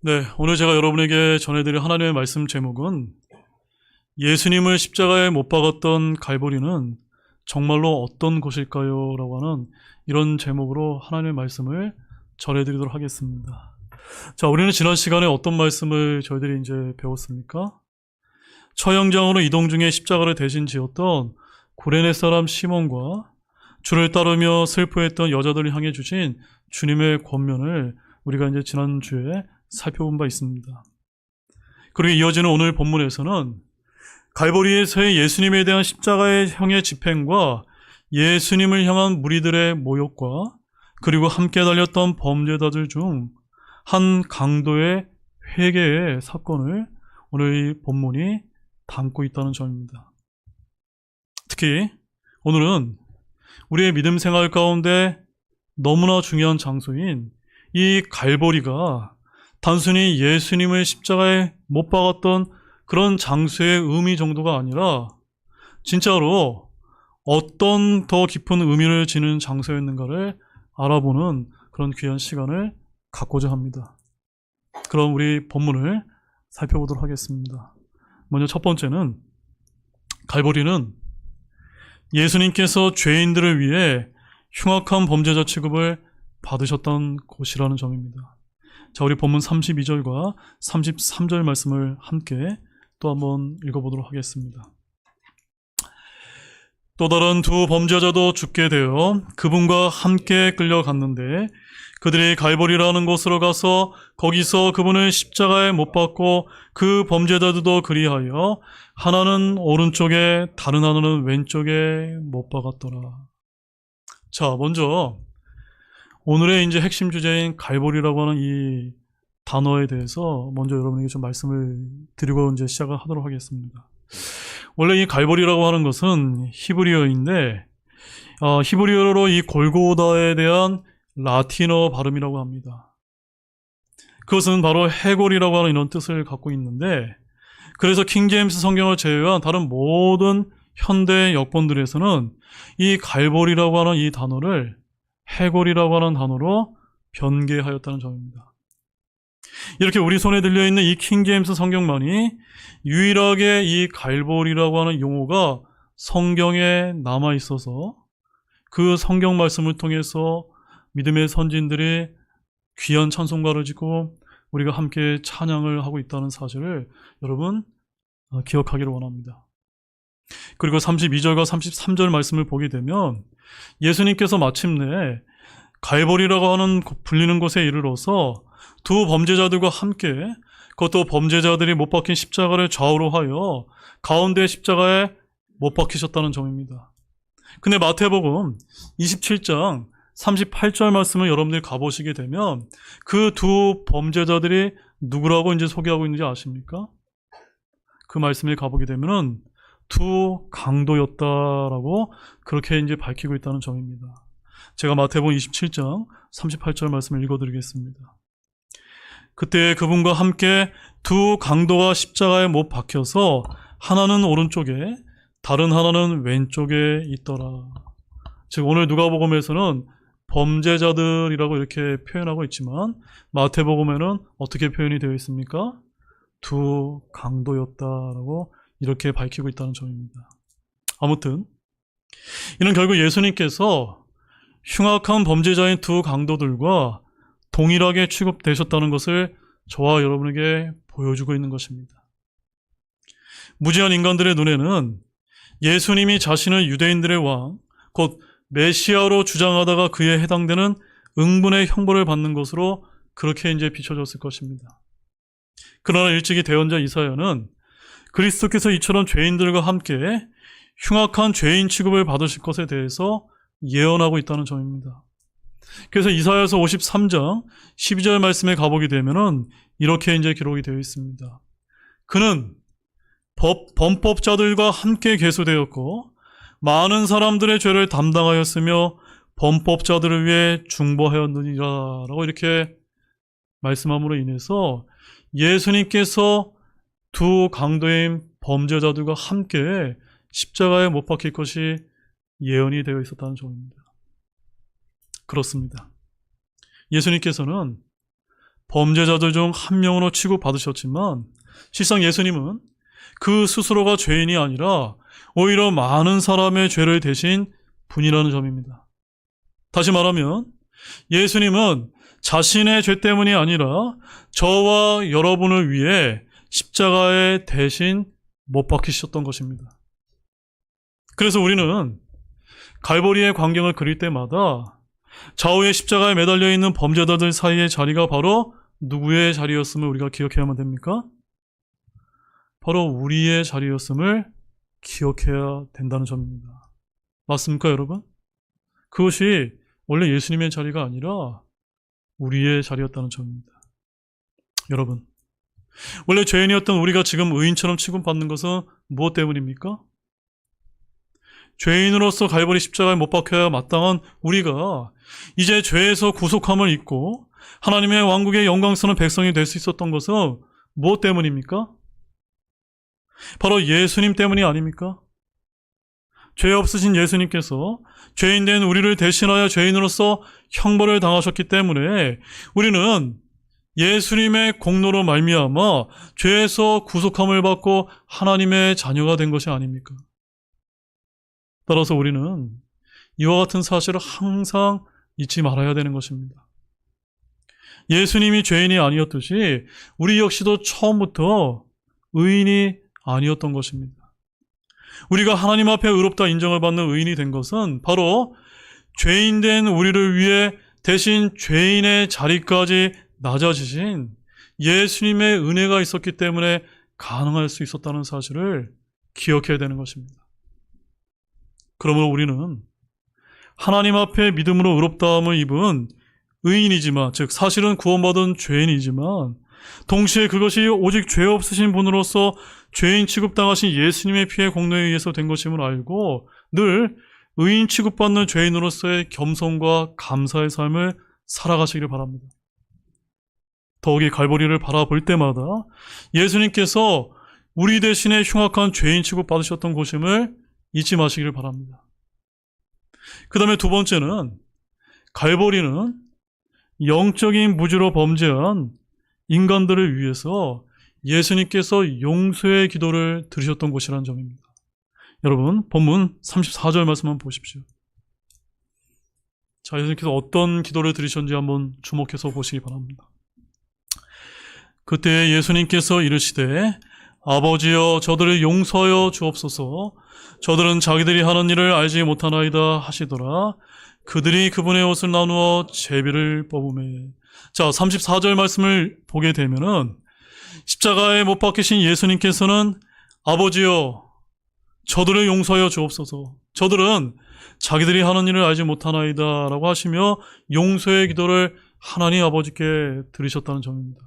네, 오늘 제가 여러분에게 전해드릴 하나님의 말씀 제목은 예수님을 십자가에 못 박았던 갈보리는 정말로 어떤 곳일까요? 라고 하는 이런 제목으로 하나님의 말씀을 전해드리도록 하겠습니다. 자, 우리는 지난 시간에 어떤 말씀을 저희들이 이제 배웠습니까? 처형장으로 이동 중에 십자가를 대신 지었던 구레네 사람 시몬과 주를 따르며 슬퍼했던 여자들을 향해 주신 주님의 권면을 우리가 이제 지난주에 살펴본 바 있습니다. 그리고 이어지는 오늘 본문에서는 갈보리에서의 예수님에 대한 십자가의 형의 집행과 예수님을 향한 무리들의 모욕과 그리고 함께 달렸던 범죄자들 중 한 강도의 회개의 사건을 오늘 이 본문이 담고 있다는 점입니다. 특히 오늘은 우리의 믿음 생활 가운데 너무나 중요한 장소인 이 갈보리가 단순히 예수님을 십자가에 못 박았던 그런 장소의 의미 정도가 아니라 진짜로 어떤 더 깊은 의미를 지닌 장소였는가를 알아보는 그런 귀한 시간을 갖고자 합니다. 그럼 우리 본문을 살펴보도록 하겠습니다. 먼저 첫 번째는 갈보리는 예수님께서 죄인들을 위해 흉악한 범죄자 취급을 받으셨던 곳이라는 점입니다. 자, 우리 본문 32절과 33절 말씀을 함께 또 한번 읽어보도록 하겠습니다. 또 다른 두 범죄자도 죽게 되어 그분과 함께 끌려갔는데 그들이 갈보리라는 곳으로 가서 거기서 그분을 십자가에 못 박고 그 범죄자들도 그리하여 하나는 오른쪽에 다른 하나는 왼쪽에 못 박았더라. 자, 먼저 오늘의 이제 핵심 주제인 갈보리라고 하는 이 단어에 대해서 먼저 여러분에게 좀 말씀을 드리고 이제 시작을 하도록 하겠습니다. 원래 이 갈보리라고 하는 것은 히브리어인데 히브리어로 이 골고다에 대한 라틴어 발음이라고 합니다. 그것은 바로 해골이라고 하는 이런 뜻을 갖고 있는데 그래서 킹제임스 성경을 제외한 다른 모든 현대 역본들에서는 이 갈보리라고 하는 이 단어를 해골이라고 하는 단어로 변개하였다는 점입니다. 이렇게 우리 손에 들려있는 이 킹제임스 성경만이 유일하게 이 갈보리라고 하는 용어가 성경에 남아있어서 그 성경 말씀을 통해서 믿음의 선진들이 귀한 찬송가를 짓고 우리가 함께 찬양을 하고 있다는 사실을 여러분 기억하기를 원합니다. 그리고 32절과 33절 말씀을 보게 되면 예수님께서 마침내 갈보리라고 하는 불리는 곳에 이르러서 두 범죄자들과 함께 그것도 범죄자들이 못 박힌 십자가를 좌우로 하여 가운데 십자가에 못 박히셨다는 점입니다. 근데 마태복음 27장 38절 말씀을 여러분들이 가보시게 되면 그 두 범죄자들이 누구라고 이제 소개하고 있는지 아십니까? 그 말씀에 가보게 되면은 두 강도였다라고 그렇게 이제 밝히고 있다는 점입니다. 제가 마태복음 27장 38절 말씀을 읽어드리겠습니다. 그때 그분과 함께 두 강도가 십자가에 못 박혀서 하나는 오른쪽에 다른 하나는 왼쪽에 있더라. 즉 오늘 누가복음에서는 범죄자들이라고 이렇게 표현하고 있지만 마태복음에는 어떻게 표현이 되어 있습니까? 두 강도였다라고 이렇게 밝히고 있다는 점입니다. 아무튼 이는 결국 예수님께서 흉악한 범죄자인 두 강도들과 동일하게 취급되셨다는 것을 저와 여러분에게 보여주고 있는 것입니다. 무지한 인간들의 눈에는 예수님이 자신을 유대인들의 왕, 곧 메시아로 주장하다가 그에 해당되는 응분의 형벌을 받는 것으로 그렇게 이제 비춰졌을 것입니다. 그러나 일찍이 대언자 이사야는 그리스도께서 이처럼 죄인들과 함께 흉악한 죄인 취급을 받으실 것에 대해서 예언하고 있다는 점입니다. 그래서 이사야서 53장 12절 말씀에 가보게 되면은 이렇게 이제 기록이 되어 있습니다. 그는 범법자들과 함께 계수되었고 많은 사람들의 죄를 담당하였으며 범법자들을 위해 중보하였느니라 라고 이렇게 말씀함으로 인해서 예수님께서 두 강도인 범죄자들과 함께 십자가에 못 박힐 것이 예언이 되어 있었다는 점입니다. 그렇습니다. 예수님께서는 범죄자들 중 한 명으로 취급받으셨지만 실상 예수님은 그 스스로가 죄인이 아니라 오히려 많은 사람의 죄를 대신 분이라는 점입니다. 다시 말하면 예수님은 자신의 죄 때문이 아니라 저와 여러분을 위해 십자가에 대신 못 박히셨던 것입니다. 그래서 우리는 갈보리의 광경을 그릴 때마다 좌우에 십자가에 매달려 있는 범죄자들 사이의 자리가 바로 누구의 자리였음을 우리가 기억해야만 됩니까? 바로 우리의 자리였음을 기억해야 된다는 점입니다. 맞습니까, 여러분? 그것이 원래 예수님의 자리가 아니라 우리의 자리였다는 점입니다. 여러분, 원래 죄인이었던 우리가 지금 의인처럼 취급받는 것은 무엇 때문입니까? 죄인으로서 갈보리 십자가에 못 박혀야 마땅한 우리가 이제 죄에서 구속함을 입고 하나님의 왕국의 영광스러운 백성이 될 수 있었던 것은 무엇 때문입니까? 바로 예수님 때문이 아닙니까? 죄 없으신 예수님께서 죄인 된 우리를 대신하여 죄인으로서 형벌을 당하셨기 때문에 우리는 예수님의 공로로 말미암아 죄에서 구속함을 받고 하나님의 자녀가 된 것이 아닙니까? 따라서 우리는 이와 같은 사실을 항상 잊지 말아야 되는 것입니다. 예수님이 죄인이 아니었듯이 우리 역시도 처음부터 의인이 아니었던 것입니다. 우리가 하나님 앞에 의롭다 인정을 받는 의인이 된 것은 바로 죄인 된 우리를 위해 대신 죄인의 자리까지 낮아지신 예수님의 은혜가 있었기 때문에 가능할 수 있었다는 사실을 기억해야 되는 것입니다. 그러므로 우리는 하나님 앞에 믿음으로 의롭다함을 입은 의인이지만, 즉 사실은 구원받은 죄인이지만 동시에 그것이 오직 죄 없으신 분으로서 죄인 취급당하신 예수님의 피의 공로에 의해서 된 것임을 알고 늘 의인 취급받는 죄인으로서의 겸손과 감사의 삶을 살아가시기를 바랍니다. 더욱이 갈보리를 바라볼 때마다 예수님께서 우리 대신에 흉악한 죄인 취급받으셨던 곳임을 잊지 마시기를 바랍니다. 그 다음에 두 번째는 갈보리는 영적인 무지로 범죄한 인간들을 위해서 예수님께서 용서의 기도를 드리셨던 곳이라는 점입니다. 여러분, 본문 34절 말씀 한번 보십시오. 자, 예수님께서 어떤 기도를 드리셨는지 한번 주목해서 보시기 바랍니다. 그때 예수님께서 이르시되 아버지여 저들을 용서하여 주옵소서. 저들은 자기들이 하는 일을 알지 못하나이다 하시더라. 그들이 그분의 옷을 나누어 제비를 뽑으매. 자, 34절 말씀을 보게 되면은 십자가에 못 박히신 예수님께서는 아버지여 저들을 용서하여 주옵소서. 저들은 자기들이 하는 일을 알지 못하나이다 라고 하시며 용서의 기도를 하나님 아버지께 드리셨다는 점입니다.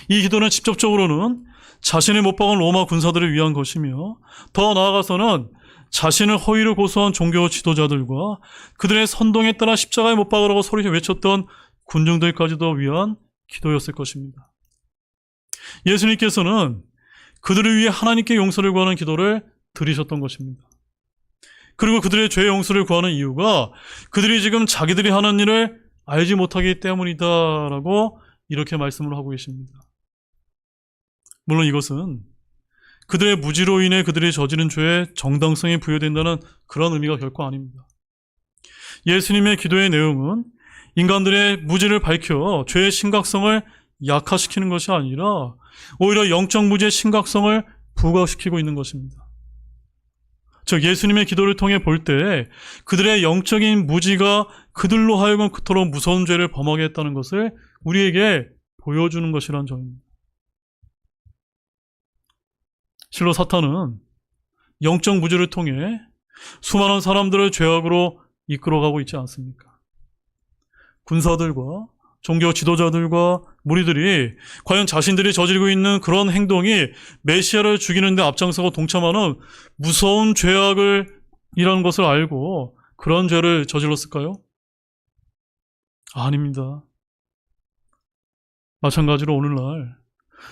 이 기도는 직접적으로는 자신을 못 박은 로마 군사들을 위한 것이며 더 나아가서는 자신을 허위로 고소한 종교 지도자들과 그들의 선동에 따라 십자가에 못 박으라고 소리 외쳤던 군중들까지도 위한 기도였을 것입니다. 예수님께서는 그들을 위해 하나님께 용서를 구하는 기도를 드리셨던 것입니다. 그리고 그들의 죄 용서를 구하는 이유가 그들이 지금 자기들이 하는 일을 알지 못하기 때문이다라고 이렇게 말씀을 하고 계십니다. 물론 이것은 그들의 무지로 인해 그들이 저지른 죄에 정당성이 부여된다는 그런 의미가 결코 아닙니다. 예수님의 기도의 내용은 인간들의 무지를 밝혀 죄의 심각성을 약화시키는 것이 아니라 오히려 영적 무지의 심각성을 부각시키고 있는 것입니다. 즉 예수님의 기도를 통해 볼 때 그들의 영적인 무지가 그들로 하여금 그토록 무서운 죄를 범하게 했다는 것을 우리에게 보여주는 것이라는 점입니다. 실로 사탄은 영적 무지를 통해 수많은 사람들을 죄악으로 이끌어가고 있지 않습니까? 군사들과 종교 지도자들과 무리들이 과연 자신들이 저지르고 있는 그런 행동이 메시아를 죽이는 데 앞장서고 동참하는 무서운 죄악이라는 것을 알고 그런 죄를 저질렀을까요? 아닙니다. 마찬가지로 오늘날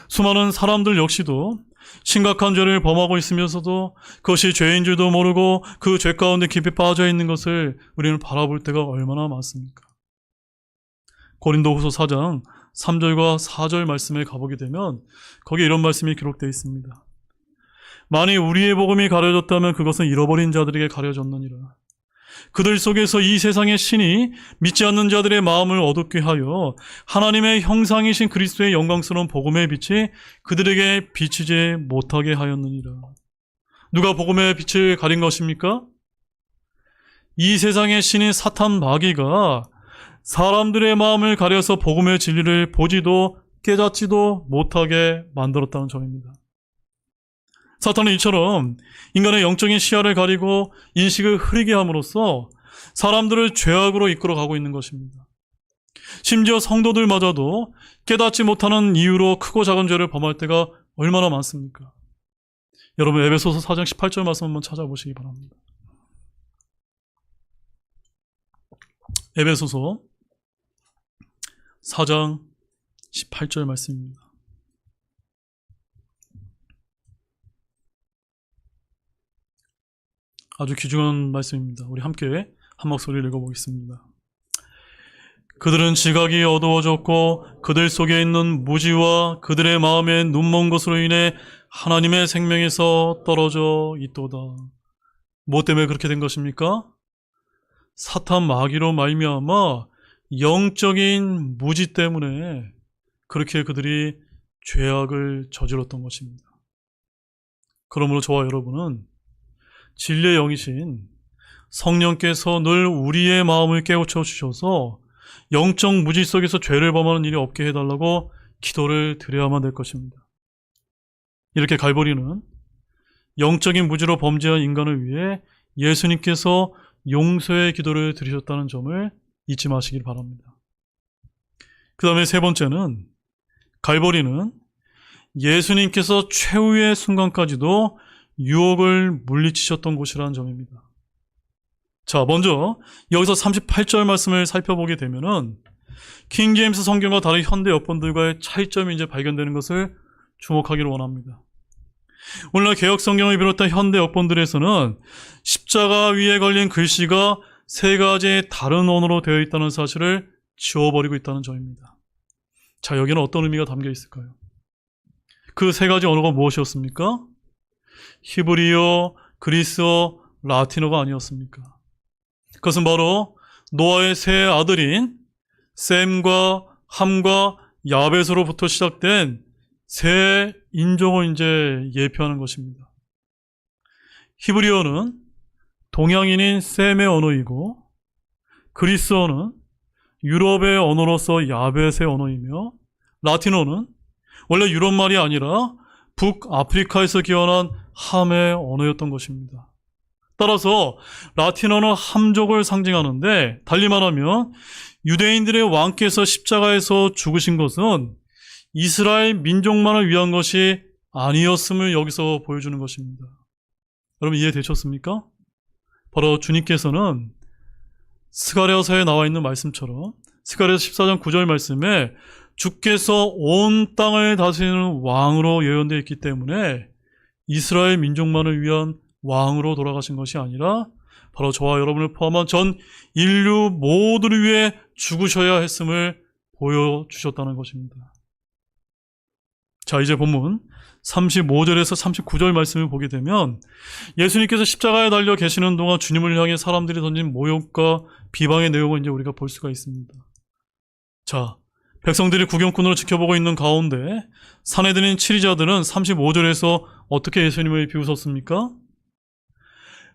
수많은 사람들 역시도 심각한 죄를 범하고 있으면서도 그것이 죄인 줄도 모르고 그 죄 가운데 깊이 빠져 있는 것을 우리는 바라볼 때가 얼마나 많습니까? 고린도후서 4장 3절과 4절 말씀에 가보게 되면 거기에 이런 말씀이 기록되어 있습니다. 만일 우리의 복음이 가려졌다면 그것은 잃어버린 자들에게 가려졌느니라. 그들 속에서 이 세상의 신이 믿지 않는 자들의 마음을 어둡게 하여 하나님의 형상이신 그리스도의 영광스러운 복음의 빛이 그들에게 비치지 못하게 하였느니라. 누가 복음의 빛을 가린 것입니까? 이 세상의 신인 사탄 마귀가 사람들의 마음을 가려서 복음의 진리를 보지도 깨닫지도 못하게 만들었다는 점입니다. 사탄은 이처럼 인간의 영적인 시야를 가리고 인식을 흐리게 함으로써 사람들을 죄악으로 이끌어가고 있는 것입니다. 심지어 성도들마저도 깨닫지 못하는 이유로 크고 작은 죄를 범할 때가 얼마나 많습니까? 여러분, 에베소서 4장 18절 말씀 한번 찾아보시기 바랍니다. 에베소서 4장 18절 말씀입니다. 아주 귀중한 말씀입니다. 우리 함께 한 목소리를 읽어보겠습니다. 그들은 지각이 어두워졌고 그들 속에 있는 무지와 그들의 마음에 눈먼 것으로 인해 하나님의 생명에서 떨어져 있도다. 뭐 때문에 그렇게 된 것입니까? 사탄 마귀로 말미암아 영적인 무지 때문에 그렇게 그들이 죄악을 저질렀던 것입니다. 그러므로 저와 여러분은 진리의 영이신 성령께서 늘 우리의 마음을 깨우쳐 주셔서 영적 무지 속에서 죄를 범하는 일이 없게 해달라고 기도를 드려야만 될 것입니다. 이렇게 갈보리는 영적인 무지로 범죄한 인간을 위해 예수님께서 용서의 기도를 드리셨다는 점을 잊지 마시길 바랍니다. 그 다음에 세 번째는 갈보리는 예수님께서 최후의 순간까지도 유혹을 물리치셨던 곳이라는 점입니다. 자, 먼저 여기서 38절 말씀을 살펴보게 되면은 킹제임스 성경과 다른 현대 역본들과의 차이점이 이제 발견되는 것을 주목하기를 원합니다. 오늘날 개혁 성경을 비롯한 현대 역본들에서는 십자가 위에 걸린 글씨가 세 가지의 다른 언어로 되어 있다는 사실을 지워버리고 있다는 점입니다. 자, 여기는 어떤 의미가 담겨 있을까요? 그 세 가지 언어가 무엇이었습니까? 히브리어, 그리스어, 라틴어가 아니었습니까? 그것은 바로 노아의 세 아들인 셈과 함과 야벳으로부터 시작된 세 인종을 이제 예표하는 것입니다. 히브리어는 동양인인 셈의 언어이고 그리스어는 유럽의 언어로서 야벳의 언어이며 라틴어는 원래 유럽 말이 아니라 북아프리카에서 기원한 함의 언어였던 것입니다. 따라서 라틴어는 함족을 상징하는데 달리 말하면 유대인들의 왕께서 십자가에서 죽으신 것은 이스라엘 민족만을 위한 것이 아니었음을 여기서 보여주는 것입니다. 여러분 이해되셨습니까? 바로 주님께서는 스가랴서에 나와 있는 말씀처럼 스가랴서 14장 9절 말씀에 주께서 온 땅을 다스리는 왕으로 예언되어 있기 때문에 이스라엘 민족만을 위한 왕으로 돌아가신 것이 아니라 바로 저와 여러분을 포함한 전 인류 모두를 위해 죽으셔야 했음을 보여주셨다는 것입니다. 자, 이제 본문 35절에서 39절 말씀을 보게 되면 예수님께서 십자가에 달려 계시는 동안 주님을 향해 사람들이 던진 모욕과 비방의 내용을 이제 우리가 볼 수가 있습니다. 자, 백성들이 구경꾼으로 지켜보고 있는 가운데 사내들인 치리자들은 35절에서 어떻게 예수님을 비웃었습니까?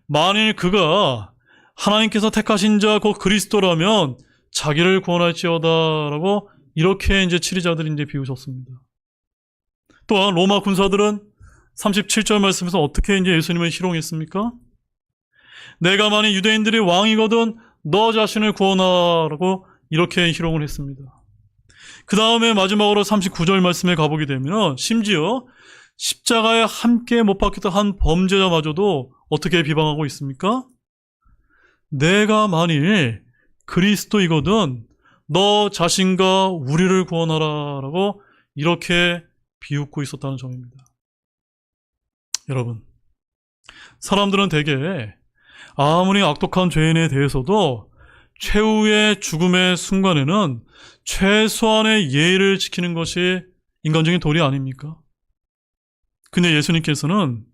만일 그가 하나님께서 택하신 자 곧 그리스도라면 자기를 구원할지어다라고 이렇게 이제 치리자들이 이제 비웃었습니다. 또한 로마 군사들은 37절 말씀에서 어떻게 이제 예수님을 희롱했습니까? 내가 만일 유대인들의 왕이거든 너 자신을 구원하라고 이렇게 희롱을 했습니다. 그 다음에 마지막으로 39절 말씀에 가보게 되면 심지어 십자가에 함께 못 박혔던 한 범죄자마저도 어떻게 비방하고 있습니까? 내가 만일 그리스도이거든 너 자신과 우리를 구원하라 라고 이렇게 비웃고 있었다는 점입니다. 여러분, 사람들은 대개 아무리 악독한 죄인에 대해서도 최후의 죽음의 순간에는 최소한의 예의를 지키는 것이 인간적인 도리 아닙니까? 근데 예수님께서는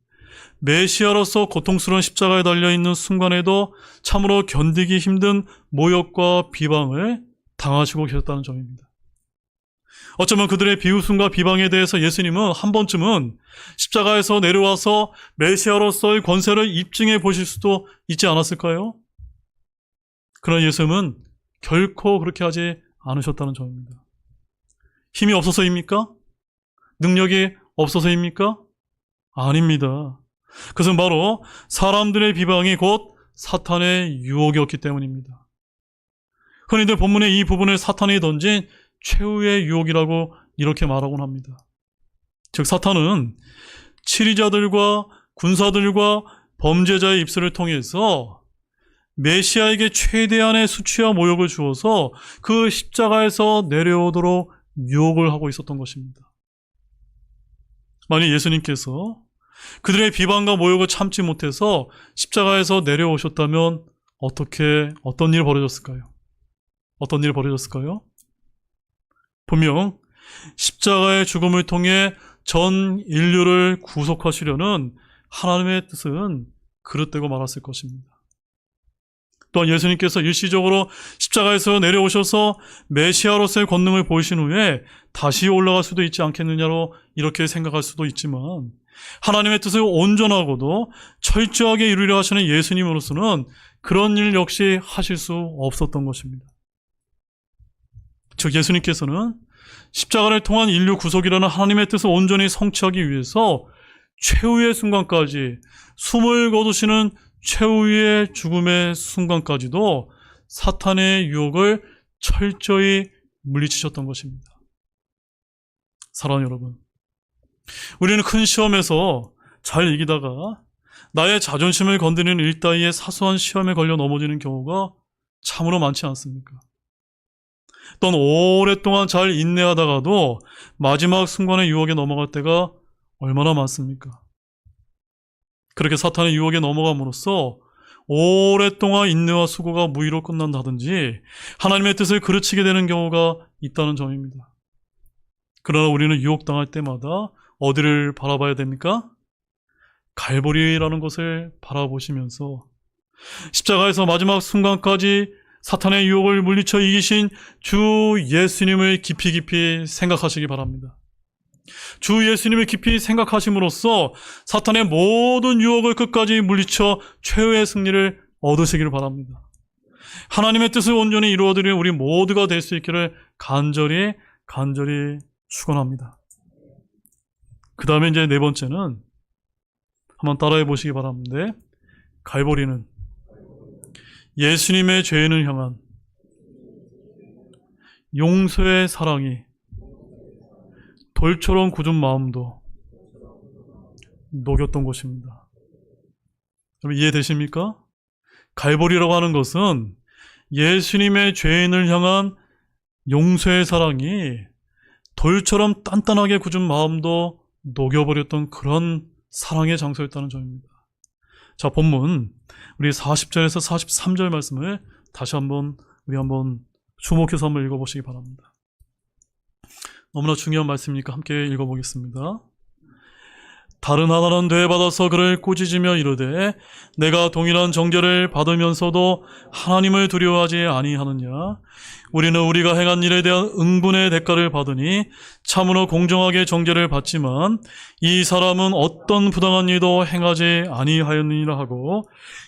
메시아로서 고통스러운 십자가에 달려있는 순간에도 참으로 견디기 힘든 모욕과 비방을 당하시고 계셨다는 점입니다. 어쩌면 그들의 비웃음과 비방에 대해서 예수님은 한 번쯤은 십자가에서 내려와서 메시아로서의 권세를 입증해 보실 수도 있지 않았을까요? 그러나 예수님은 결코 그렇게 하지 않으셨다는 점입니다. 힘이 없어서입니까? 능력이 없어서입니까? 아닙니다. 그것은 바로 사람들의 비방이 곧 사탄의 유혹이었기 때문입니다. 흔히들 본문의 이 부분을 사탄이 던진 최후의 유혹이라고 이렇게 말하곤 합니다. 즉 사탄은 치리자들과 군사들과 범죄자의 입술을 통해서 메시아에게 최대한의 수치와 모욕을 주어서 그 십자가에서 내려오도록 유혹을 하고 있었던 것입니다. 만약 예수님께서 그들의 비방과 모욕을 참지 못해서 십자가에서 내려오셨다면 어떤 일이 벌어졌을까요? 어떤 일이 벌어졌을까요? 분명 십자가의 죽음을 통해 전 인류를 구속하시려는 하나님의 뜻은 그릇되고 말았을 것입니다. 또한 예수님께서 일시적으로 십자가에서 내려오셔서 메시아로서의 권능을 보이신 후에 다시 올라갈 수도 있지 않겠느냐로 이렇게 생각할 수도 있지만 하나님의 뜻을 온전하고도 철저하게 이루려 하시는 예수님으로서는 그런 일 역시 하실 수 없었던 것입니다. 즉 예수님께서는 십자가를 통한 인류 구속이라는 하나님의 뜻을 온전히 성취하기 위해서 최후의 순간까지 숨을 거두시는 최후의 죽음의 순간까지도 사탄의 유혹을 철저히 물리치셨던 것입니다. 사랑하는 여러분, 우리는 큰 시험에서 잘 이기다가 나의 자존심을 건드리는 일 따위의 사소한 시험에 걸려 넘어지는 경우가 참으로 많지 않습니까? 또한 오랫동안 잘 인내하다가도 마지막 순간의 유혹에 넘어갈 때가 얼마나 많습니까? 그렇게 사탄의 유혹에 넘어감으로써 오랫동안 인내와 수고가 무의로 끝난다든지 하나님의 뜻을 그르치게 되는 경우가 있다는 점입니다. 그러나 우리는 유혹당할 때마다 어디를 바라봐야 됩니까? 갈보리라는 것을 바라보시면서 십자가에서 마지막 순간까지 사탄의 유혹을 물리쳐 이기신 주 예수님을 깊이 생각하시기 바랍니다. 주 예수님을 깊이 생각하심으로써 사탄의 모든 유혹을 끝까지 물리쳐 최후의 승리를 얻으시기를 바랍니다. 하나님의 뜻을 온전히 이루어드리는 우리 모두가 될 수 있기를 간절히 축원합니다. 그 다음에 이제 네 번째는 한번 따라해 보시기 바랍니다. 갈보리는 예수님의 죄인을 향한 용서의 사랑이 돌처럼 굳은 마음도 녹였던 것입니다. 여러분 이해되십니까? 갈보리라고 하는 것은 예수님의 죄인을 향한 용서의 사랑이 돌처럼 단단하게 굳은 마음도 녹여버렸던 그런 사랑의 장소였다는 점입니다. 자, 본문 우리 40절에서 43절 말씀을 다시 한번 주목해서 한번 읽어보시기 바랍니다. 너무나 중요한 말씀이니까 함께 읽어보겠습니다. 다른 하나는 되받아서 그를 꾸짖으며 이르되 내가 동일한 정죄를 받으면서도 하나님을 두려워하지 아니하느냐? 우리는 우리가 행한 일에 대한 응분의 대가를 받으니 참으로 공정하게 정죄를 받지만 이 사람은 어떤 부당한 일도 행하지 아니하였느니라 하고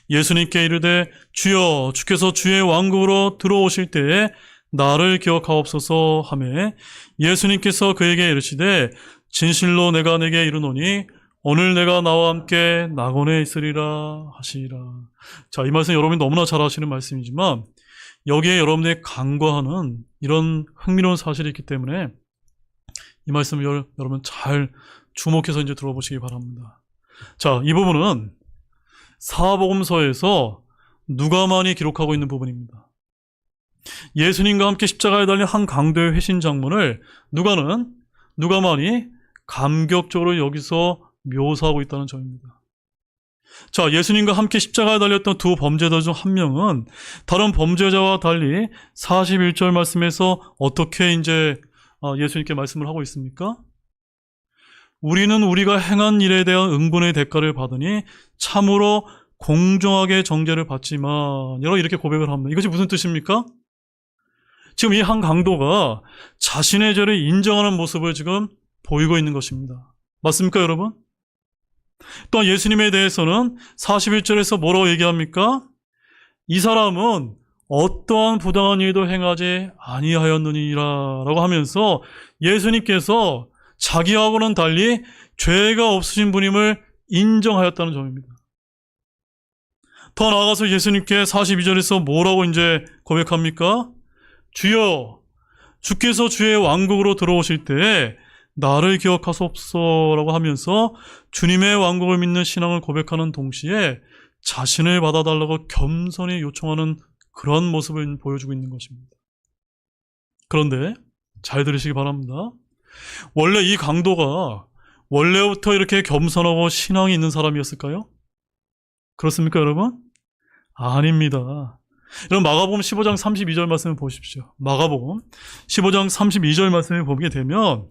예수님께 이르되 주여 주께서 주의 왕국으로 들어오실 때에 나를 기억하옵소서 하매 예수님께서 그에게 이르시되 진실로 내가 내게 이르노니 오늘 내가 나와 함께 낙원에 있으리라 하시리라. 자, 이 말씀 여러분이 너무나 잘 아시는 말씀이지만 여기에 여러분들이 간과하는 이런 흥미로운 사실이 있기 때문에 이 말씀을 여러분 잘 주목해서 이제 들어보시기 바랍니다. 자, 이 부분은 사복음서에서 누가만이 기록하고 있는 부분입니다. 예수님과 함께 십자가에 달린 한 강도의 회신 장면을 누가만이 감격적으로 여기서 묘사하고 있다는 점입니다. 자, 예수님과 함께 십자가에 달렸던 두 범죄자 중 한 명은 다른 범죄자와 달리 41절 말씀에서 어떻게 예수님께 말씀을 하고 있습니까? 우리는 우리가 행한 일에 대한 응분의 대가를 받으니 참으로 공정하게 정죄를 받지만 이렇게 고백을 합니다. 이것이 무슨 뜻입니까? 지금 이 한 강도가 자신의 죄를 인정하는 모습을 지금 보이고 있는 것입니다. 맞습니까, 여러분? 또한 예수님에 대해서는 41절에서 뭐라고 얘기합니까? 이 사람은 어떠한 부당한 일도 행하지 아니하였느니라 라고 하면서 예수님께서 자기하고는 달리 죄가 없으신 분임을 인정하였다는 점입니다. 더 나아가서 예수님께 42절에서 뭐라고 고백합니까? 주여, 주께서 주의 왕국으로 들어오실 때에 나를 기억하소서라고 하면서 주님의 왕국을 믿는 신앙을 고백하는 동시에 자신을 받아달라고 겸손히 요청하는 그런 모습을 보여주고 있는 것입니다. 그런데 잘 들으시기 바랍니다. 원래 이 강도가 원래부터 이렇게 겸손하고 신앙이 있는 사람이었을까요? 그렇습니까, 여러분? 아닙니다. 여러분, 마가복음 15장 32절 말씀을 보십시오. 마가복음 15장 32절 말씀을 보게 되면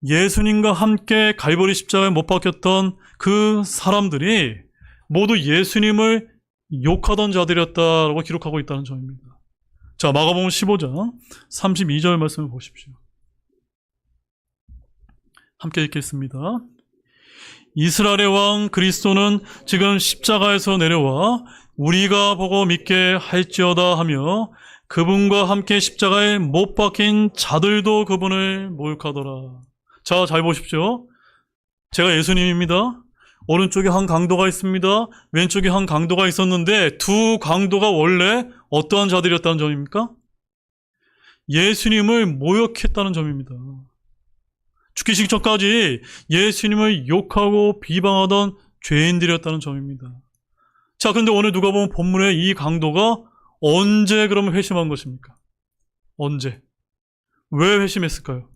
예수님과 함께 갈보리 십자가에 못 박혔던 그 사람들이 모두 예수님을 욕하던 자들이었다라고 기록하고 있다는 점입니다. 자, 마가복음 15장 32절 말씀을 보십시오. 함께 읽겠습니다. 이스라엘의 왕 그리스도는 지금 십자가에서 내려와 우리가 보고 믿게 할지어다 하며 그분과 함께 십자가에 못 박힌 자들도 그분을 모욕하더라. 자, 잘 보십시오. 제가 예수님입니다. 오른쪽에 한 강도가 있습니다. 왼쪽에 한 강도가 있었는데 두 강도가 원래 어떠한 자들이었다는 점입니까? 예수님을 모욕했다는 점입니다. 죽기 직전까지 예수님을 욕하고 비방하던 죄인들이었다는 점입니다. 자, 근데 오늘 누가 보면 본문에 이 강도가 언제 그러면 회심한 것입니까? 언제? 왜 회심했을까요?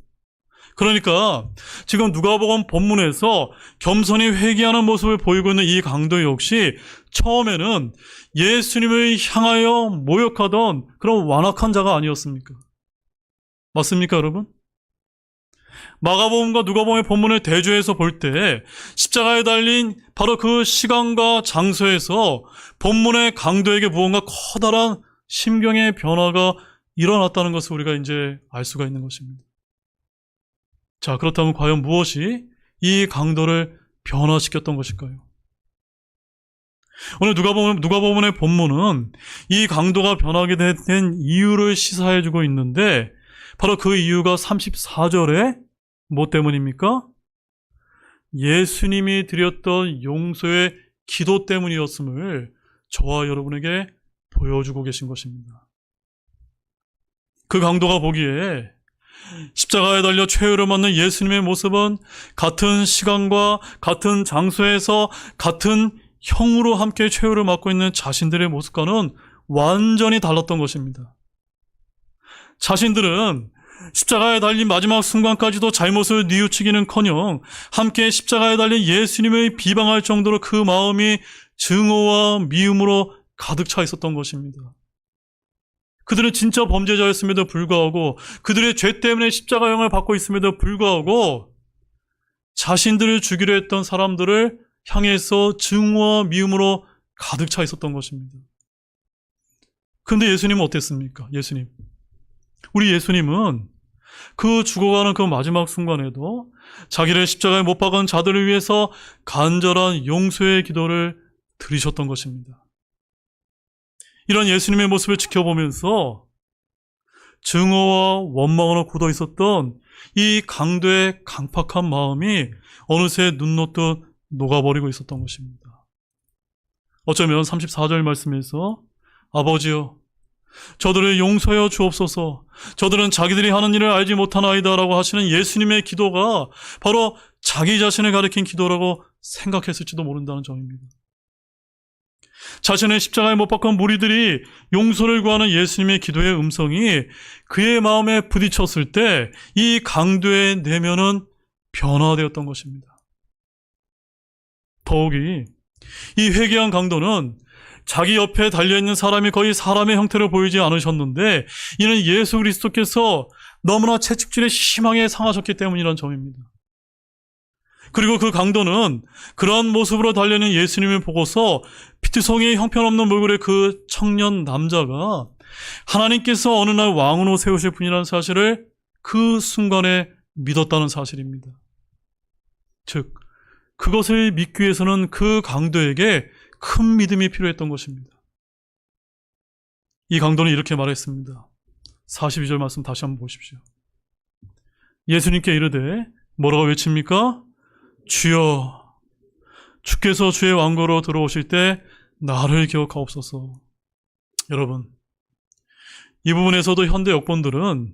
그러니까 지금 누가복음 본문에서 겸손히 회개하는 모습을 보이고 있는 이 강도 역시 처음에는 예수님을 향하여 모욕하던 그런 완악한 자가 아니었습니까? 맞습니까, 여러분? 마가복음과 누가복음의 본문을 대조해서 볼 때 십자가에 달린 바로 그 시간과 장소에서 본문의 강도에게 무언가 커다란 심경의 변화가 일어났다는 것을 우리가 알 수가 있는 것입니다. 자, 그렇다면 과연 무엇이 이 강도를 변화시켰던 것일까요? 오늘 누가복음의 본문은 이 강도가 변하게 된 이유를 시사해주고 있는데 바로 그 이유가 34절에 뭐 때문입니까? 예수님이 드렸던 용서의 기도 때문이었음을 저와 여러분에게 보여주고 계신 것입니다. 그 강도가 보기에 십자가에 달려 최후를 맞는 예수님의 모습은 같은 시간과 같은 장소에서 같은 형으로 함께 최후를 맞고 있는 자신들의 모습과는 완전히 달랐던 것입니다. 자신들은 십자가에 달린 마지막 순간까지도 잘못을 뉘우치기는커녕 함께 십자가에 달린 예수님을 비방할 정도로 그 마음이 증오와 미움으로 가득 차 있었던 것입니다. 그들은 진짜 범죄자였음에도 불구하고 그들의 죄 때문에 십자가형을 받고 있음에도 불구하고 자신들을 죽이려 했던 사람들을 향해서 증오와 미움으로 가득 차 있었던 것입니다. 그런데 예수님은 어땠습니까? 우리 예수님은 그 죽어가는 그 마지막 순간에도 자기를 십자가에 못 박은 자들을 위해서 간절한 용서의 기도를 드리셨던 것입니다. 이런 예수님의 모습을 지켜보면서 증오와 원망으로 굳어 있었던 이 강도의 강팍한 마음이 어느새 눈 녹듯 녹아버리고 있었던 것입니다. 어쩌면 34절 말씀에서 아버지여 저들을 용서하여 주옵소서, 저들은 자기들이 하는 일을 알지 못하나이다 라고 하시는 예수님의 기도가 바로 자기 자신을 가리킨 기도라고 생각했을지도 모른다는 점입니다. 자신의 십자가에 못 박은 무리들이 용서를 구하는 예수님의 기도의 음성이 그의 마음에 부딪혔을 때 이 강도의 내면은 변화되었던 것입니다. 더욱이 이 회개한 강도는 자기 옆에 달려있는 사람이 거의 사람의 형태로 보이지 않으셨는데 이는 예수 그리스도께서 너무나 채찍질에 심하게 상하셨기 때문이라는 점입니다. 그리고 그 강도는 그러한 모습으로 달려있는 예수님을 보고서 피투성이의 형편없는 얼굴의 그 청년 남자가 하나님께서 어느 날 왕으로 세우실 분이라는 사실을 그 순간에 믿었다는 사실입니다. 즉, 그것을 믿기 위해서는 그 강도에게 큰 믿음이 필요했던 것입니다. 이 강도는 이렇게 말했습니다. 42절 말씀 다시 한번 보십시오. 예수님께 이르되 뭐라고 외칩니까? 주여, 주께서 주의 왕국으로 들어오실 때 나를 기억하옵소서. 여러분, 이 부분에서도 현대 역본들은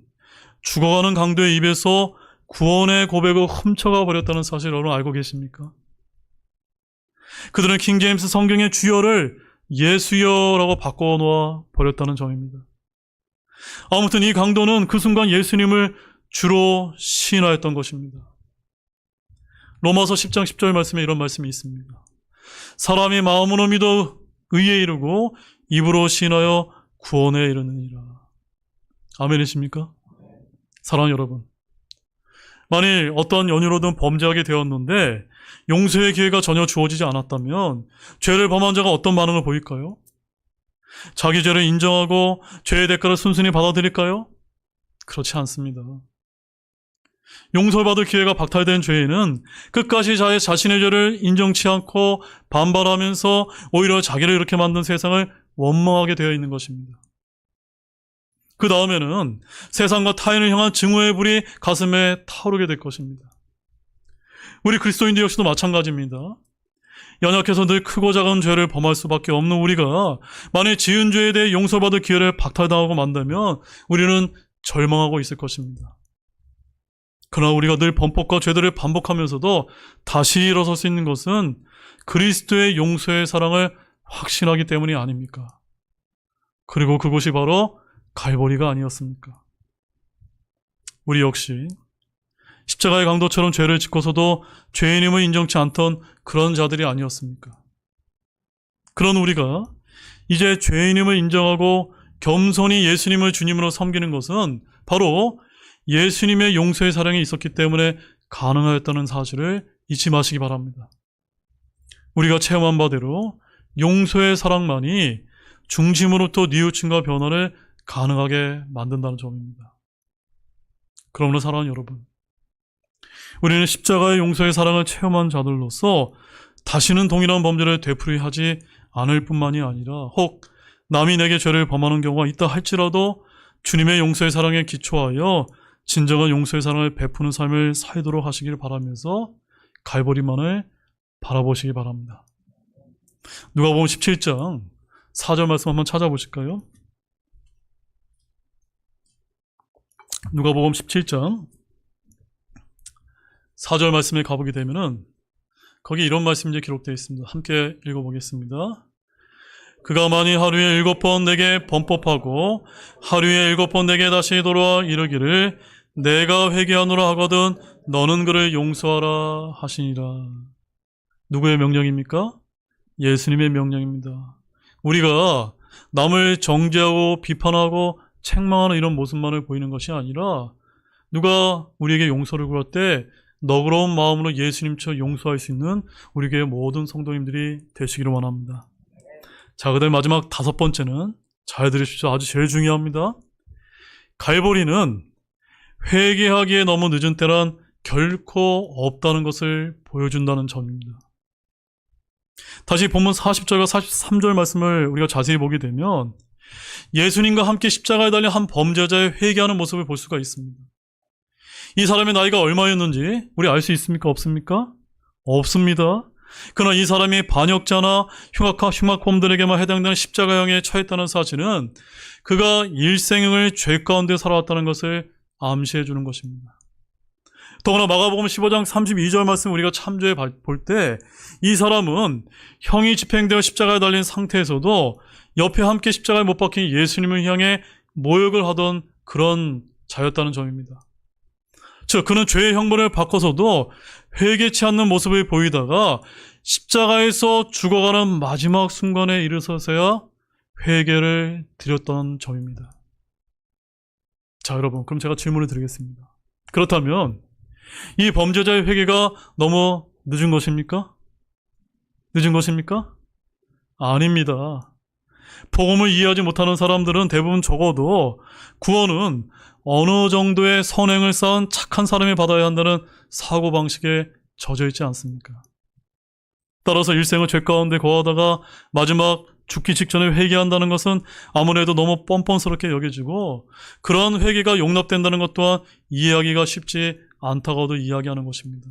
죽어가는 강도의 입에서 구원의 고백을 훔쳐가 버렸다는 사실을 여러분 알고 계십니까? 그들은 킹제임스 성경의 주여를 예수여라고 바꿔놓아 버렸다는 점입니다. 아무튼 이 강도는 그 순간 예수님을 주로 시인하였던 것입니다. 로마서 10장 10절 말씀에 이런 말씀이 있습니다. 사람이 마음으로 믿어 의에 이르고 입으로 시인하여 구원에 이르느니라. 아멘이십니까? 사랑하는 여러분, 만일 어떤 연유로든 범죄하게 되었는데 용서의 기회가 전혀 주어지지 않았다면 죄를 범한 자가 어떤 반응을 보일까요? 자기 죄를 인정하고 죄의 대가를 순순히 받아들일까요? 그렇지 않습니다. 용서받을 기회가 박탈된 죄인은 끝까지 자신의 죄를 인정치 않고 반발하면서 오히려 자기를 이렇게 만든 세상을 원망하게 되어 있는 것입니다. 그 다음에는 세상과 타인을 향한 증오의 불이 가슴에 타오르게 될 것입니다. 우리 그리스도인들 역시도 마찬가지입니다. 연약해서 늘 크고 작은 죄를 범할 수밖에 없는 우리가 만일 지은 죄에 대해 용서받을 기회를 박탈당하고 만다면 우리는 절망하고 있을 것입니다. 그러나 우리가 늘 범법과 죄들을 반복하면서도 다시 일어설 수 있는 것은 그리스도의 용서의 사랑을 확신하기 때문이 아닙니까? 그리고 그곳이 바로 갈보리가 아니었습니까? 우리 역시 십자가의 강도처럼 죄를 짓고서도 죄인임을 인정치 않던 그런 자들이 아니었습니까? 그런 우리가 이제 죄인임을 인정하고 겸손히 예수님을 주님으로 섬기는 것은 바로 예수님의 용서의 사랑이 있었기 때문에 가능하였다는 사실을 잊지 마시기 바랍니다. 우리가 체험한 바대로 용서의 사랑만이 중심으로부터 뉘우침과 변화를 가능하게 만든다는 점입니다. 그러므로 사랑하는 여러분, 우리는 십자가의 용서의 사랑을 체험한 자들로서 다시는 동일한 범죄를 되풀이하지 않을 뿐만이 아니라 혹 남이 내게 죄를 범하는 경우가 있다 할지라도 주님의 용서의 사랑에 기초하여 진정한 용서의 사랑을 베푸는 삶을 살도록 하시길 바라면서 갈보리만을 바라보시기 바랍니다. 누가복음 17장 4절 말씀 한번 찾아보실까요? 누가복음 17장 4절 말씀에 가보게 되면은 거기 이런 말씀이 기록되어 있습니다. 함께 읽어보겠습니다. 그가 만일 하루에 7번 내게 범법하고 하루에 7번 내게 다시 돌아와 이르기를 내가 회개하노라 하거든 너는 그를 용서하라 하시니라. 누구의 명령입니까? 예수님의 명령입니다. 우리가 남을 정죄하고 비판하고 책망하는 이런 모습만을 보이는 것이 아니라 누가 우리에게 용서를 구할 때 너그러운 마음으로 예수님처럼 용서할 수 있는 우리 교회 모든 성도님들이 되시기를 원합니다. 자, 그다음 마지막 5번째는 잘 들으십시오. 아주 제일 중요합니다. 갈보리는 회개하기에 너무 늦은 때란 결코 없다는 것을 보여준다는 점입니다. 다시 본문 40절과 43절 말씀을 우리가 자세히 보게 되면 예수님과 함께 십자가에 달린 한 범죄자의 회개하는 모습을 볼 수가 있습니다. 이 사람의 나이가 얼마였는지 우리 알 수 있습니까? 없습니까? 없습니다. 그러나 이 사람이 반역자나 흉악범들에게만 해당되는 십자가형에 처했다는 사실은 그가 일생을 죄 가운데 살아왔다는 것을 암시해 주는 것입니다. 더구나 마가복음 15장 32절 말씀 우리가 참조해 볼 때 이 사람은 형이 집행되어 십자가에 달린 상태에서도 옆에 함께 십자가에 못 박힌 예수님을 향해 모욕을 하던 그런 자였다는 점입니다. 즉 그는 죄의 형벌을 받고서도 회개치 않는 모습을 보이다가 십자가에서 죽어가는 마지막 순간에 이르러서야 회개를 드렸던 점입니다. 자, 여러분, 그럼 제가 질문을 드리겠습니다. 그렇다면 이 범죄자의 회개가 너무 늦은 것입니까? 늦은 것입니까? 아닙니다. 복음을 이해하지 못하는 사람들은 대부분 적어도 구원은 어느 정도의 선행을 쌓은 착한 사람이 받아야 한다는 사고방식에 젖어 있지 않습니까? 따라서 일생을 죄 가운데 거하다가 마지막 죽기 직전에 회개한다는 것은 아무래도 너무 뻔뻔스럽게 여겨지고, 그런 회개가 용납된다는 것 또한 이해하기가 쉽지 않다고도 이야기하는 것입니다.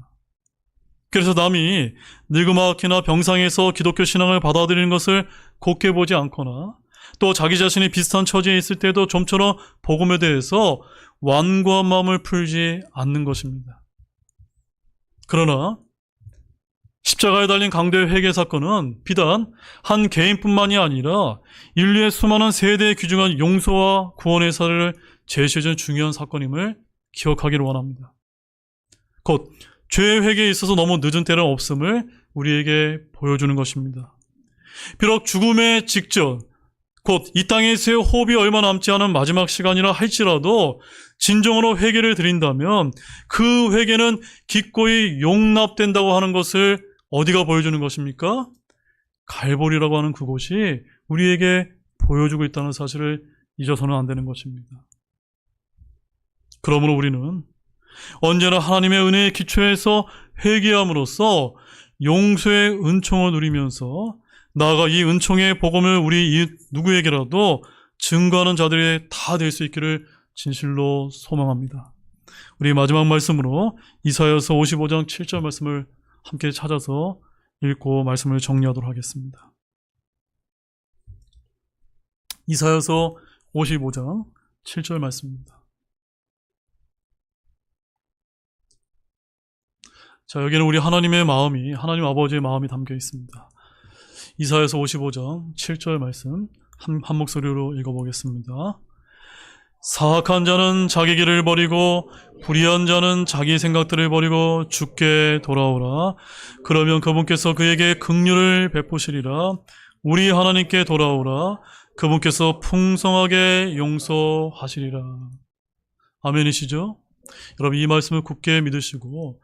그래서 남이 늙음악기나 병상에서 기독교 신앙을 받아들이는 것을 곱게 보지 않거나, 또 자기 자신이 비슷한 처지에 있을 때도 좀처럼 복음에 대해서 완고한 마음을 풀지 않는 것입니다. 그러나 십자가에 달린 강도의 회개 사건은 비단 한 개인뿐만이 아니라 인류의 수많은 세대에 귀중한 용서와 구원의 사례를 제시해준 중요한 사건임을 기억하기를 원합니다. 곧 죄의 회개에 있어서 너무 늦은 때는 없음을 우리에게 보여주는 것입니다. 비록 죽음의 직전, 곧 이 땅에서의 호흡이 얼마 남지 않은 마지막 시간이라 할지라도 진정으로 회개를 드린다면 그 회개는 기꺼이 용납된다고 하는 것을 어디가 보여주는 것입니까? 갈보리라고 하는 그곳이 우리에게 보여주고 있다는 사실을 잊어서는 안 되는 것입니다. 그러므로 우리는 언제나 하나님의 은혜의 기초에서 회개함으로써 용서의 은총을 누리면서 나아가 이 은총의 복음을 우리 이웃 누구에게라도 증거하는 자들이 다 될 수 있기를 진실로 소망합니다. 우리 마지막 말씀으로 이사야서 55장 7절 말씀을 함께 찾아서 읽고 말씀을 정리하도록 하겠습니다. 이사야서 55장 7절 말씀입니다. 자, 여기는 우리 하나님의 마음이, 하나님 아버지의 마음이 담겨 있습니다. 이사야서 55장 7절 말씀 한 목소리로 읽어보겠습니다. 사악한 자는 자기 길을 버리고 불의한 자는 자기 생각들을 버리고 주께 돌아오라. 그러면 그분께서 그에게 긍휼을 베푸시리라. 우리 하나님께 돌아오라. 그분께서 풍성하게 용서하시리라. 아멘이시죠? 여러분, 이 말씀을 굳게 믿으시고,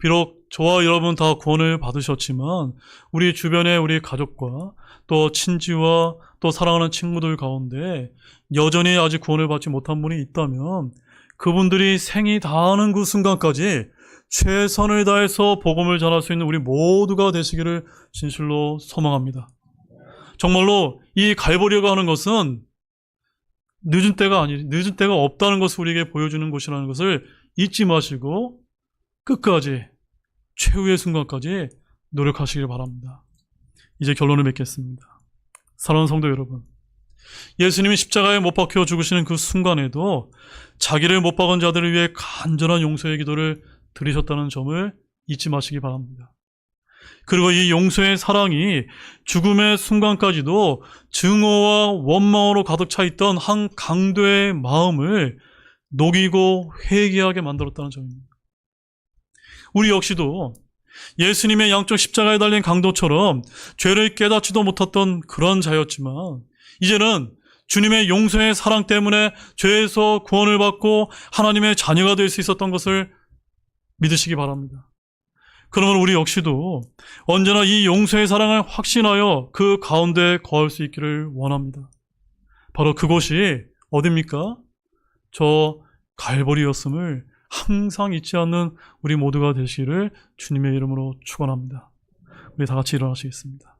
비록 저와 여러분 다 구원을 받으셨지만 우리 주변에 우리 가족과 또 친지와 또 사랑하는 친구들 가운데 여전히 아직 구원을 받지 못한 분이 있다면 그분들이 생이 다하는 그 순간까지 최선을 다해서 복음을 전할 수 있는 우리 모두가 되시기를 진실로 소망합니다. 정말로 이 갈보리가 하는 것은 늦은 때가 없다는 것을 우리에게 보여주는 것이라는 것을 잊지 마시고 끝까지 최후의 순간까지 노력하시길 바랍니다. 이제 결론을 맺겠습니다. 사랑하는 성도 여러분, 예수님이 십자가에 못 박혀 죽으시는 그 순간에도 자기를 못 박은 자들을 위해 간절한 용서의 기도를 드리셨다는 점을 잊지 마시기 바랍니다. 그리고 이 용서의 사랑이 죽음의 순간까지도 증오와 원망으로 가득 차 있던 한 강도의 마음을 녹이고 회개하게 만들었다는 점입니다. 우리 역시도 예수님의 양쪽 십자가에 달린 강도처럼 죄를 깨닫지도 못했던 그런 자였지만 이제는 주님의 용서의 사랑 때문에 죄에서 구원을 받고 하나님의 자녀가 될 수 있었던 것을 믿으시기 바랍니다. 그러면 우리 역시도 언제나 이 용서의 사랑을 확신하여 그 가운데 거할 수 있기를 원합니다. 바로 그곳이 어디입니까? 저 갈보리였음을 항상 잊지 않는 우리 모두가 되시기를 주님의 이름으로 축원합니다. 우리 다 같이 일어나시겠습니다.